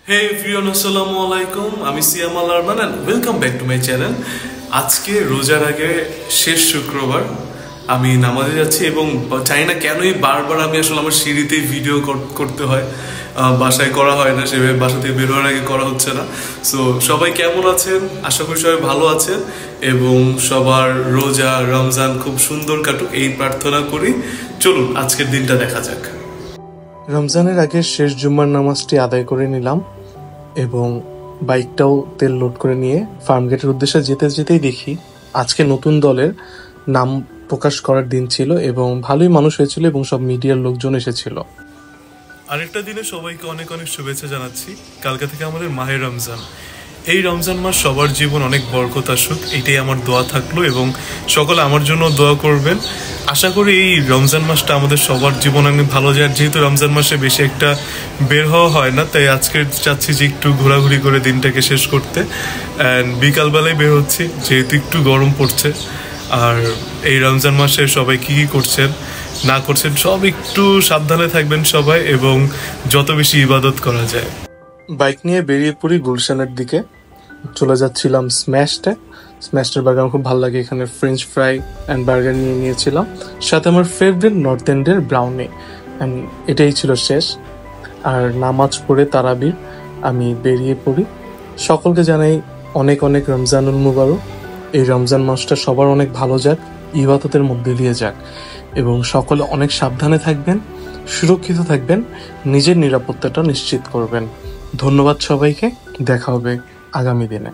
Hey everyone, আসসালামু আলাইকুম। আমি সিয়াম আল Arman and welcome back to my channel। আজকে রোজার আগে শেষ শুক্রবার আমি নামাজে যাচ্ছি এবং চাই না কেনই বারবার আমি আসলে আমার সিঁড়িতেই ভিডিও করতে হয়, বাসায় করা হয় না, সেভাবে বাসা থেকে বের হওয়ার আগে করা হচ্ছে না। সো সবাই কেমন আছেন? আশা করি সবাই ভালো আছেন এবং সবার রোজা রমজান খুব সুন্দর কাটুক এই প্রার্থনা করি। চলুন আজকের দিনটা দেখা যাক। রমজানের আগে শেষ জুম্মার নামাজটি আদায় করে নিলাম এবং বাইকটাও তেল লোড করে নিয়ে ফার্মগেটের উদ্দেশ্যে যেতে যেতেই দেখি আজকে নতুন দলের নাম প্রকাশ করার দিন ছিল এবং ভালোই মানুষ হয়েছিল এবং সব মিডিয়ার লোকজন এসেছিল। আরেকটা দিনে সবাইকে অনেক অনেক শুভেচ্ছা জানাচ্ছি। কালকে থেকে আমাদের মাহে রমজান। এই রমজান মাস সবার জীবন অনেক বরকত আসুক, এটাই আমার দোয়া থাকলো এবং সকলে আমার জন্য দোয়া করবেন। আশা করি এই রমজান মাসটা আমাদের সবার জীবন অনেক ভালো যায়। যেহেতু রমজান মাসে বেশি একটা বের হওয়া হয় না, তাই আজকে চাচ্ছি যে একটু ঘোরাঘুরি করে দিনটাকে শেষ করতে। অ্যান্ড বিকালবেলায় বের হচ্ছি যেহেতু একটু গরম পড়ছে। আর এই রমজান মাসে সবাই কী করছেন না করছেন সব একটু সাবধানে থাকবেন সবাই এবং যত বেশি ইবাদত করা যায়। বাইক নিয়ে বেরিয়ে পড়ি গুলশানের দিকে। চলে যাচ্ছিলাম স্ম্যাশটার বার্গার আমার খুব ভালো লাগে। এখানে ফ্রেঞ্চ ফ্রাই অ্যান্ড বার্গার নিয়ে নিয়েছিলাম, সাথে আমার ফেভারিট নর্থ এন্ডের ব্রাউনি। অ্যান্ড এটাই ছিল শেষ। আর নামাজ পড়ে তারাবির আমি বেরিয়ে পড়ি। সকলকে জানাই অনেক অনেক রমজানুল মুবারক। এই রমজান মাসটা সবার অনেক ভালো যাক, ইবাদতের মধ্যে দিয়ে যাক এবং সকলে অনেক সাবধানে থাকবেন, সুরক্ষিত থাকবেন, নিজের নিরাপত্তাটা নিশ্চিত করবেন। ধন্যবাদ সবাইকে, দেখা হবে আগামী দিনে।